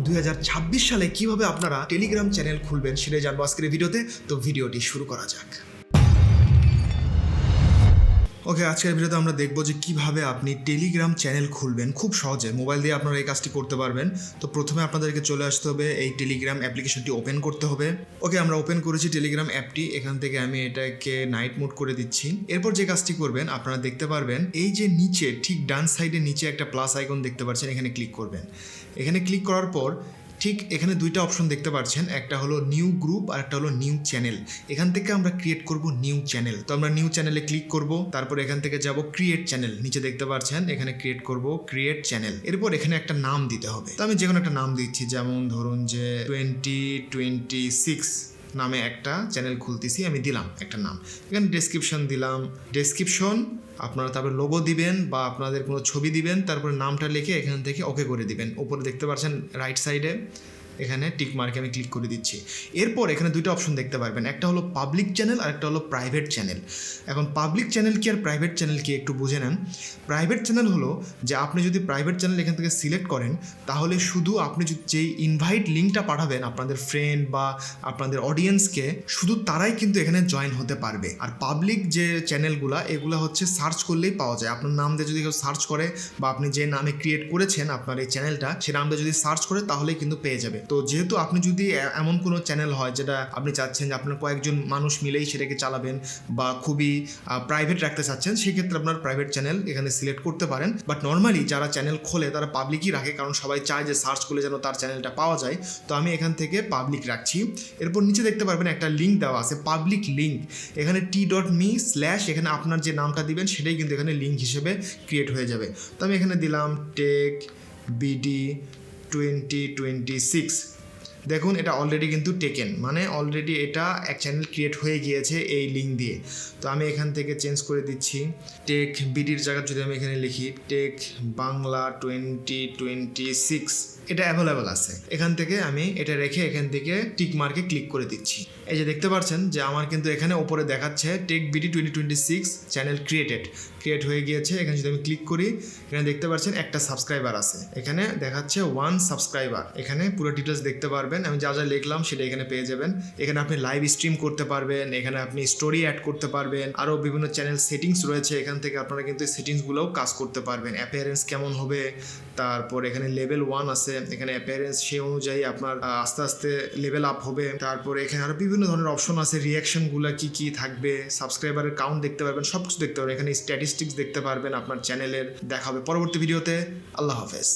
2026 সালে কিভাবে আপনারা টেলিগ্রাম চ্যানেল খুলবেন সেটাই জানবো আজকের ভিডিওতে। তো ভিডিওটি শুরু করা যাক। ওকে, আজকের ভিডিওতে আমরা দেখবো যে কিভাবে আপনি টেলিগ্রাম চ্যানেল খুলবেন খুব সহজে। মোবাইল দিয়ে আপনারা এই কাজটি করতে পারবেন। তো প্রথমে আপনাদেরকে চলে আসতে হবে, এই টেলিগ্রাম অ্যাপ্লিকেশনটি ওপেন করতে হবে। ওকে, আমরা ওপেন করেছি টেলিগ্রাম অ্যাপটি। এখান থেকে আমি এটাকে নাইট মোড করে দিচ্ছি। এরপর যে কাজটি করবেন, আপনারা দেখতে পারবেন এই যে নিচে ঠিক ডান সাইডে নিচে একটা প্লাস আইকন দেখতে পাচ্ছেন, এখানে ক্লিক করবেন। এখানে ক্লিক করার পর ঠিক এখানে দুইটা অপশন দেখতে পাচ্ছেন, একটা হলো নিউ গ্রুপ আর একটা হলো নিউ চ্যানেল। এখান থেকে আমরা ক্রিয়েট করব নিউ চ্যানেল। তো আমরা নিউ চ্যানেলে ক্লিক করব, তারপর এখান থেকে যাব ক্রিয়েট চ্যানেল। নিচে দেখতে পাচ্ছেন এখানে ক্রিয়েট করব ক্রিয়েট চ্যানেল। এরপর এখানে একটা নাম দিতে হবে। তো আমি যে কোনো একটা নাম দিচ্ছি, যেমন ধরুন যে 2026 নামে একটা চ্যানেল খুলতেছি, আমি দিলাম একটা নাম। এখানে ডেসক্রিপশন দিলাম, ডেসক্রিপশন আপনারা তারপর লোগো দিবেন বা আপনাদের কোনো ছবি দিবেন, তারপরে নামটা লিখে এখান থেকে ওকে করে দিবেন। উপরে দেখতে পাচ্ছেন রাইট সাইডে এখানে টিক মার্কে আমি ক্লিক করে দিচ্ছি। এরপর এখানে দুইটা অপশন দেখতে পারবেন, একটা হলো পাবলিক চ্যানেল আর একটা হলো প্রাইভেট চ্যানেল। এখন পাবলিক চ্যানেল কি আর প্রাইভেট চ্যানেল কি একটু বুঝে নেন। প্রাইভেট চ্যানেল হলো যে আপনি যদি প্রাইভেট চ্যানেল এখান থেকে সিলেক্ট করেন, তাহলে শুধু আপনি যেই ইনভাইট লিঙ্কটা পাঠাবেন আপনাদের ফ্রেন্ড বা আপনাদের অডিয়েন্সকে, শুধু তারাই কিন্তু এখানে জয়েন হতে পারবে। আর পাবলিক যে চ্যানেলগুলো, এগুলো হচ্ছে সার্চ করলেই পাওয়া যায়। আপনার নাম দিয়ে যদি কেউ সার্চ করে বা আপনি যে নামে ক্রিয়েট করেছেন আপনার এই চ্যানেলটা, সে নামটা যদি সার্চ করে তাহলেই কিন্তু পেয়ে যাবে। তো যেহেতু আপনি যদি এমন কোনো চ্যানেল হয় যেটা আপনি চাচ্ছেন যে আপনার কয়েকজন মানুষ মিলেই সেটাকে চালাবেন বা খুবই প্রাইভেট রাখতে চাচ্ছেন, সেক্ষেত্রে আপনার প্রাইভেট চ্যানেল এখানে সিলেক্ট করতে পারেন। বাট নর্মালি যারা চ্যানেল খোলে তারা পাবলিকই রাখে, কারণ সবাই চায় যে সার্চ করলে যেন তার চ্যানেলটা পাওয়া যায়। তো আমি এখান থেকে পাবলিক রাখছি। এরপর নিচে দেখতে পারবেন একটা লিঙ্ক দেওয়া আছে, পাবলিক লিঙ্ক। এখানে t.me/ এখানে আপনার যে নামটা দিবেন সেটাই কিন্তু এখানে লিঙ্ক হিসেবে ক্রিয়েট হয়ে যাবে। তো আমি এখানে দিলাম টেক বিডি 2026। দেখুন এটা অলরেডি কিন্তু টেকেন, মানে অলরেডি এটা এক চ্যানেল ক্রিয়েট হয়ে গিয়েছে এই লিঙ্ক দিয়ে। তো আমি এখান থেকে চেঞ্জ করে দিচ্ছি, টেক বিডির জায়গায় যদি আমি এখানে লিখি টেক বাংলা 2026, এটা অ্যাভেলেবেল আছে। এখান থেকে আমি এটা রেখে এখান থেকে টিক মার্কে ক্লিক করে দিচ্ছি। এই যে দেখতে পাচ্ছেন যে আমার কিন্তু এখানে ওপরে দেখাচ্ছে টেক বিডি 2026 চ্যানেল ক্রিয়েট হয়ে গিয়েছে। এখানে যদি আমি ক্লিক করি, এখানে দেখতে পাচ্ছেন একটা সাবস্ক্রাইবার আছে, এখানে দেখাচ্ছে 1 সাবস্ক্রাইবার। এখানে পুরো ডিটেলস দেখতে পারবেন, আমি যা যা লিখলাম সেটা এখানে পেয়ে যাবেন। এখানে আপনি লাইভ স্ট্রিম করতে পারবেন, এখানে আপনি স্টোরি অ্যাড করতে পারবেন, আরও বিভিন্ন চ্যানেল সেটিংস রয়েছে। এখান থেকে আপনারা কিন্তু এই সেটিংসগুলোও কাজ করতে পারবেন। অ্যাপিয়ারেন্স কেমন হবে, তারপর এখানে লেভেল 1 আছে, এখানে অ্যাপিয়ারেন্স সেই অনুযায়ী আপনার আস্তে আস্তে লেভেল আপ হবে। তারপরে এখানে আরও বিভিন্ন ধরনের অপশন আছে, রিয়াকশনগুলো কি থাকবে, সাবস্ক্রাইবারের কাউন্ট দেখতে পারবেন, সব কিছু দেখতে পারবেন। এখানে স্ট্যাটিস্টিক্স দেখতে পারবেন আপনার চ্যানেলের। দেখা হবে পরবর্তী ভিডিওতে। আল্লাহ হাফেজ।